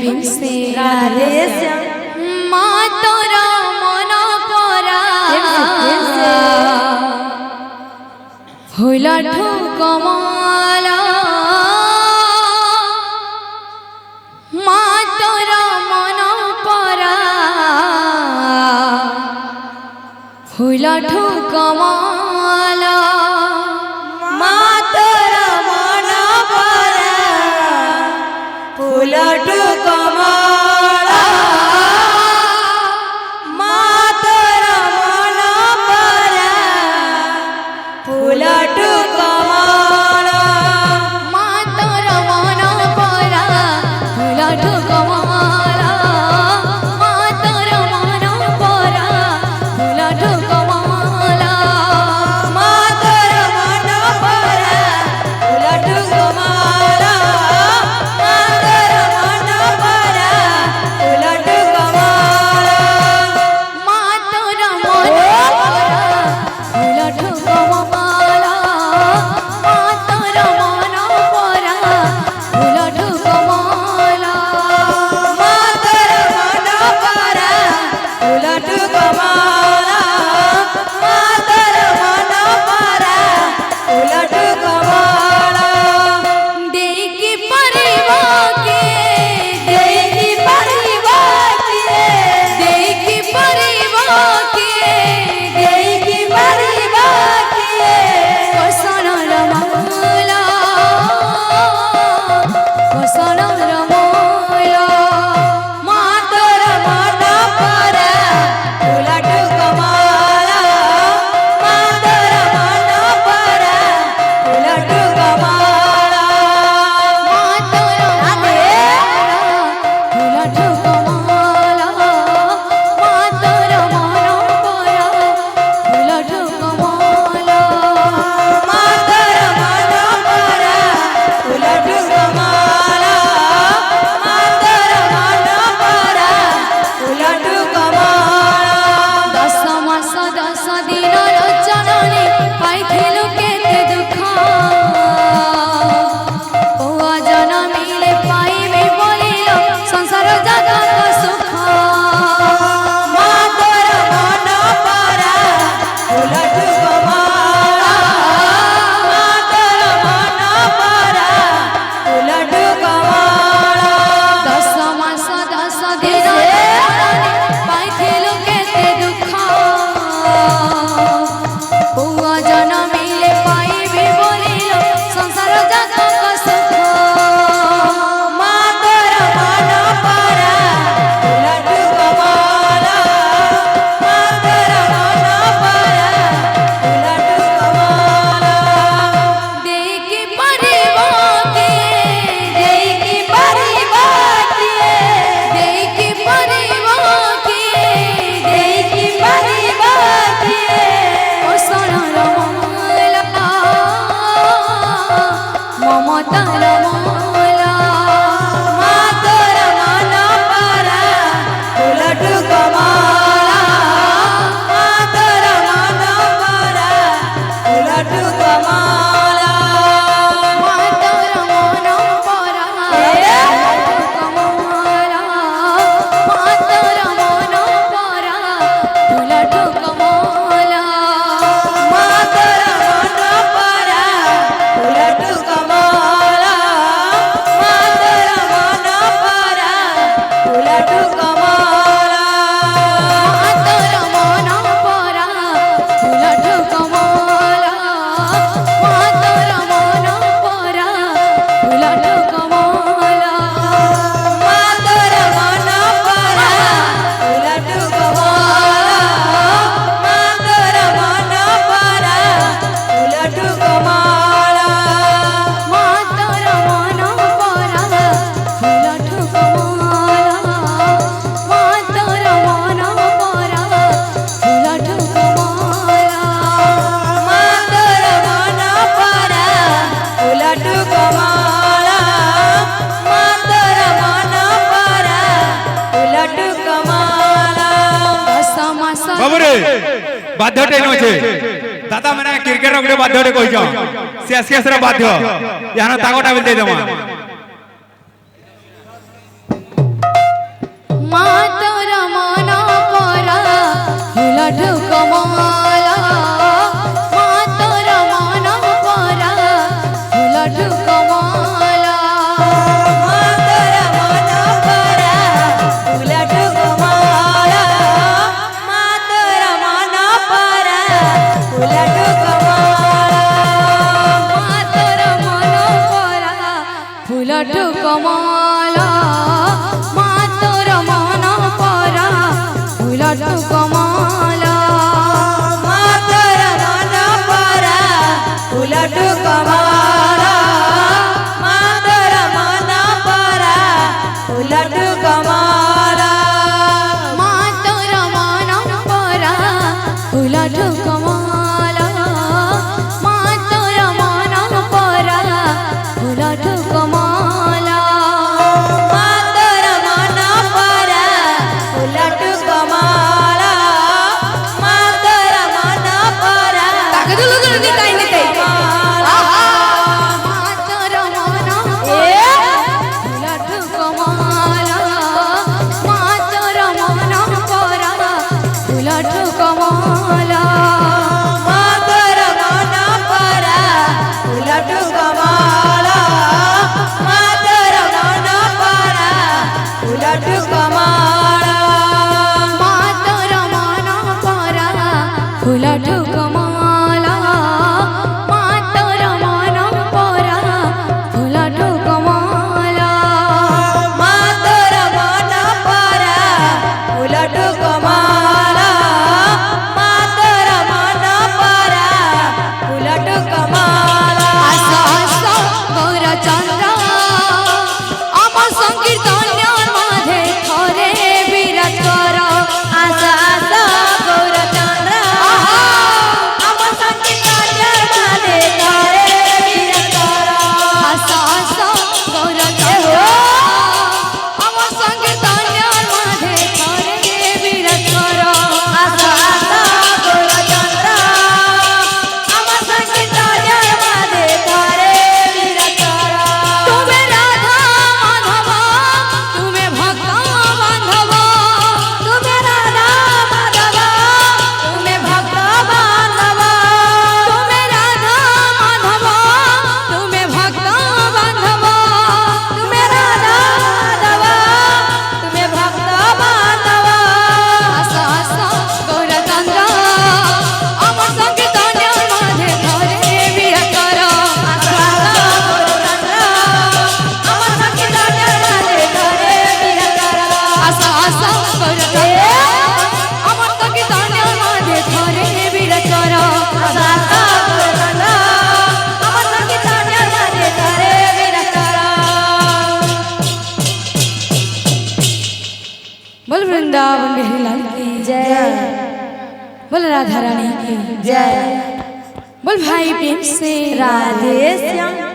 भीमसे राधे माँ तोरा मन परा होला ठुकमाला माँ तोरा मन परा होला ठुकमाला माँ तोरा मन परा होला ठुकमाला माँ तोरा मन परा होला ठुकमाला माँ तोरा मन परा होला ठुकमाला माँ तोरा मन परा होला ठुकमाला माँ तोरा मन परा होला ठुकमाला माँ तोरा मन परा होला ठुकमाला माँ तोरा मन परा होला ठुकमाला माँ तोरा मन परा होला ठुकमाला माँ तोरा मन परा होला ठुकमाला माँ तोरा मन परा होला ठुकमाला देखी परिवा के देखी परिवार के देखी परिवा के देखी परिवार के कोसन रमला कोसन रमला माँ तोरा मन परा होला ठुकमाला माँ तोरा मन परा होला ठुकमाला माँ तोरा होला ठुकमाला माँ तोरा मन परा होला ठुकमाला माँ तोरा मन परा होला ठुकमाला माँ तोरा मन परा होला ठुकमाला दस मास 10 दिन जननी पाइथिलु केते दुख पुआ जनमिले पाइबे बोलिल संसार जगत सुख माँ तोरा मन परा होला ठुकमाला माँ तोरा मन परा होला ठुकमाला 10 मास 10 दिन जननी पाइथिलु केते दुख पुआ जनमिले पाइबे बोलिल संसार जगत सुख माँ तोरा मन परा होला ठुकमाला माँ तोरा मन परा होला ठुकमाला देखी परिवा के देखी परिवार के देखी परिवा के देखी परिवार के कोसन रमला ममता रमला माँ तोरा मन परा होला ठुकमाला माँ तोरा मन परा होला ठुकमाला माँ तोरा मन परा ठुकमाला माँ तोरा मन परा होला ठुकमाला माँ तोरा मन परा होला ठुकमाला माँ तोरा मन परा होला ठुकमाला माँ तोरा मन परा होला ठुकमाला माँ तोरा मन परा होला ठुकमाला माँ तोरा मन परा होला ठुकमाला माँ तोरा मन परा होला ठुकमाला माँ तोरा मन परा होला ठुकमाला माँ तोरा मन परा होला ठुकमाला माँ तोरा मन परा होला ठुकमाला माँ तोरा मन परा होला ठुकमाला 10 मास बाबरे बाध्यटे नो छे दादा मने क्रिकेट रे बाध्यटे कहि छ सीएसके रे बाध्य यानो तागोटा बिल दे देमा उलट कमाला मातर मन परा उलट कमाला मातर मन परा उलट कमाला मातर मन परा उलट कमाला मातर मन परा ताकद लगन निताई निताई मातर मन उलट कमाला मातर मन परा उलट कमाला मातर मन परा उलट कमाला मातर मन परा उलट कमाला मातर मन परा उलट कमाला मातर मन परा उलट कमाला मातर मन परा उलट कमाला मातर मन परा उलट कमाला आसा आसा गौरचंद्र आम संकीर्तन्य माझे थरे विराज कर आसा आसा गौरचंद्र आम संकीर्तन्य माझे थरे विराज कर आसा आसा गौरचंद्र आम संकीर्तन्य माझे थरे विराज कर आसा आसा गौरचंद्र आम संकीर्तन्य माझे थरे विराज कर तुम्हें राधा माधव तुम्हें भक्त बांधव तुम्हें राधा माधव तुम्हें भक्त बांधव तुम्हें राधा माधव तुम्हें भक्त बांधव तुम्हें राधा माधव तुम्हें भक्त बांधव आसा आसा गौरचंद्र अमर संकीर्तन्य माझे थरे विराज कर आसा आसा गौरचंद्र आम संकीर्तन्य माझे थरे विराज कर आसा आसा गौरचंद्र अमर संकीर्तन्य माझे थरे विराज कर आसा आसा गौरचंद्र आम संकीर्तन्य माझे थरे विराज कर बोल वृंदावन बिहारी लाल की जय बोल राधा रानी की जय बोल भाई प्रेम से राधे श्याम